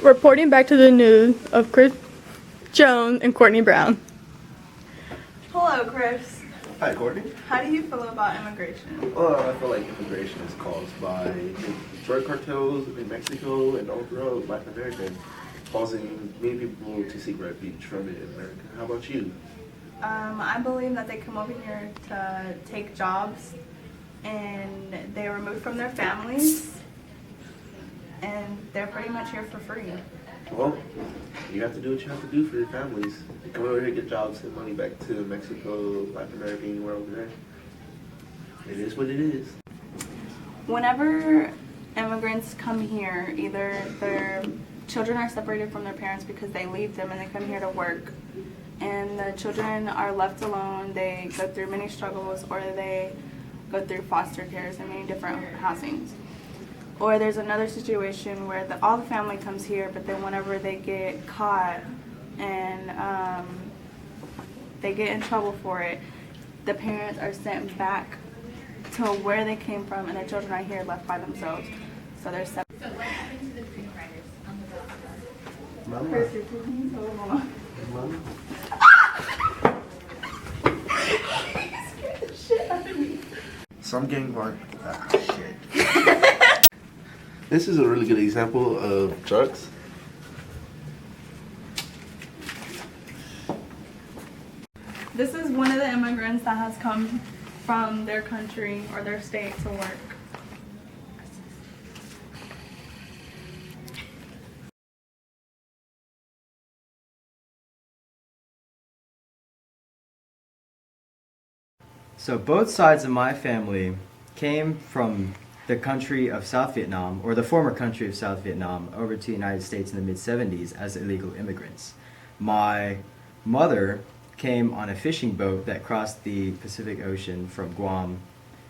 Reporting back to the news of Chris Jones and Courtney Brown. Hello, Chris. Hi, Courtney. How do you feel about immigration? Well, I feel like immigration is caused by drug cartels in Mexico and all throughout Latin America, causing many people to seek refuge from it in America. How about you? I believe that they come over here to take jobs and they're removed from their families and they're pretty much here for free. Well, you have to do what you have to do for your families. You come over here, get jobs, send money back to Mexico, Latin America, anywhere over there. It is what it is. Whenever immigrants come here, either their children are separated from their parents because they leave them and they come here to work, and the children are left alone. They go through many struggles, or they go through foster cares and many different housings. Or there's another situation where all the family comes here, but then whenever they get caught and they get in trouble for it, the parents are sent back to where they came from, and the children are here left by themselves. So they're separated. So what happened to the screenwriters on the document? Mama. Chris, you're taking so long. Mama. Some gang like shit. This is a really good example of drugs. This is one of the immigrants that has come from their country or their state to work. So both sides of my family came from the country of South Vietnam, or the former country of South Vietnam, over to the United States in the mid-70s as illegal immigrants. My mother came on a fishing boat that crossed the Pacific Ocean from Guam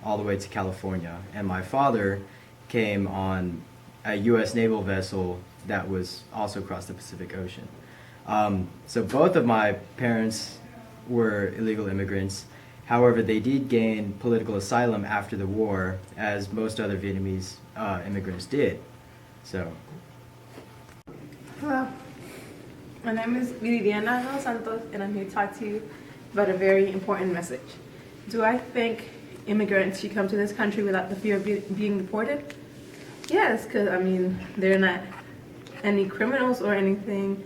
all the way to California, and my father came on a U.S. naval vessel that was also across the Pacific Ocean. So both of my parents were illegal immigrants. However, they did gain political asylum after the war, as most other Vietnamese immigrants did. So. Hello, my name is Viridiana Dos Santos, and I'm here to talk to you about a very important message. Do I think immigrants should come to this country without the fear of being deported? Yes, because they're not any criminals or anything.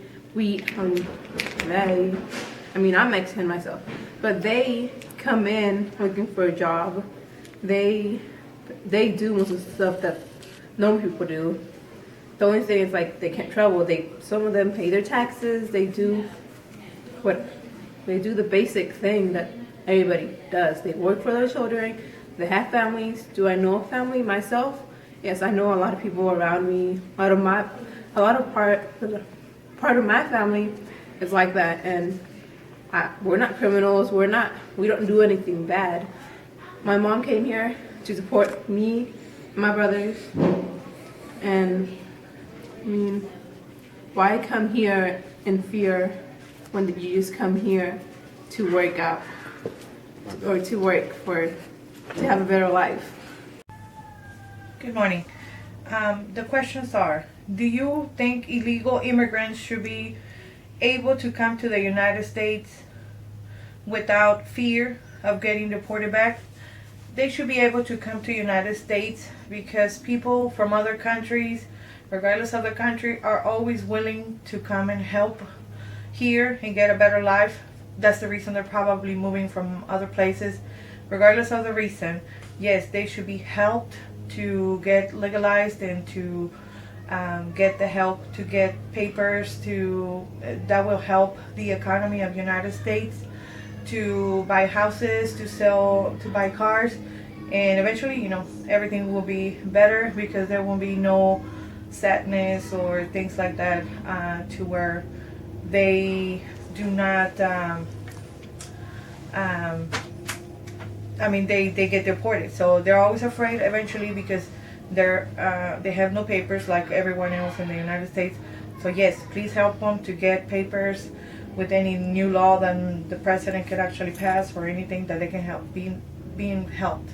I'm Mexican myself, but they come in looking for a job. They do most of the stuff that normal people do. The only thing is they can't travel. Some of them pay their taxes. They do the basic thing that everybody does. They work for their children. They have families. Do I know a family myself? Yes, I know a lot of people around me. Part of my family is like that, and we're not criminals. We don't do anything bad. My mom came here to support me, my brothers, and why come here in fear when you just come here to work out or to have a better life? Good morning. The questions are, do you think illegal immigrants should be able to come to the United States without fear of getting deported back? They should be able to come to the United States because people from other countries, regardless of the country, are always willing to come and help here and get a better life. That's the reason they're probably moving from other places. Regardless of the reason, yes, they should be helped to get legalized and to get the help to get papers that will help the economy of the United States, to buy houses, to buy cars, and eventually, everything will be better because there won't be no sadness or things like that to where they do not they get deported. So they're always afraid eventually because they have no papers like everyone else in the United States. So yes, please help them to get papers with any new law that the president could actually pass or anything that they can help being helped.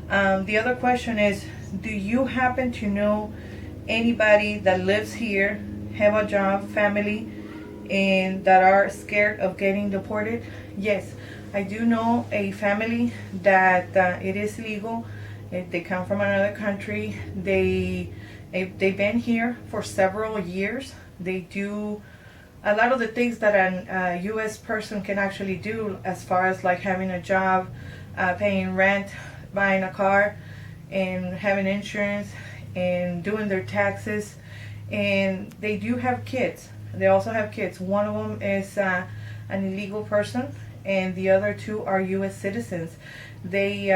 The other question is, do you happen to know anybody that lives here, have a job, family, and that are scared of getting deported, yes, I do know a family that it is legal. If they come from another country, they've been here for several years. They do a lot of the things that a U.S. person can actually do, as far as like having a job, paying rent, buying a car, and having insurance, and doing their taxes. And they do have kids. They also have kids. One of them is an illegal person, and the other two are U.S. citizens. They,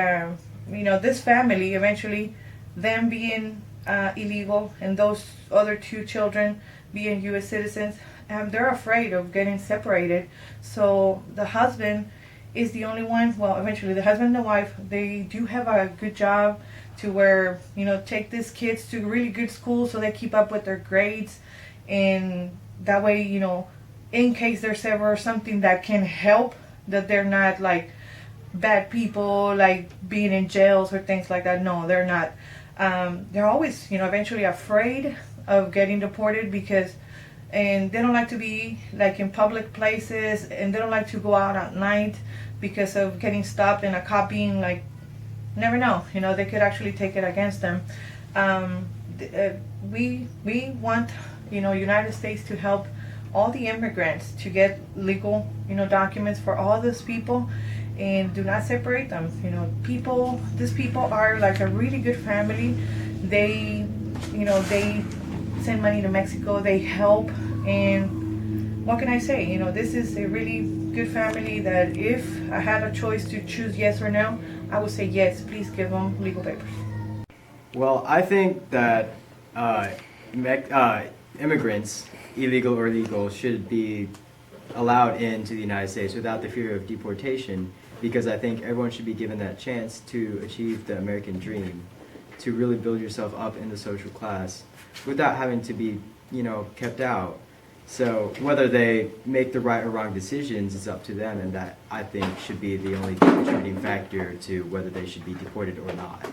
this family, eventually, them being illegal and those other two children being U.S. citizens, they're afraid of getting separated. So the husband is the only one, well, eventually the husband and the wife, they do have a good job to where, take these kids to really good schools so they keep up with their grades. And that way, in case there's ever something that can help, that they're not like bad people, like being in jails or things like that. No, they're not. They're always, eventually afraid of getting deported and they don't like to be like in public places, and they don't like to go out at night because of getting stopped and a cop being like, never know, they could actually take it against them. We want, United States to help all the immigrants to get legal, documents for all those people, and do not separate them. These people are like a really good family. They send money to Mexico, they help, and what can I say? This is a really good family that if I had a choice to choose yes or no, I would say yes, please give them legal papers. Well, I think that immigrants, illegal or legal, should be allowed into the United States without the fear of deportation, because I think everyone should be given that chance to achieve the American dream, to really build yourself up in the social class without having to be, kept out. So whether they make the right or wrong decisions is up to them, and that, I think, should be the only contributing factor to whether they should be deported or not.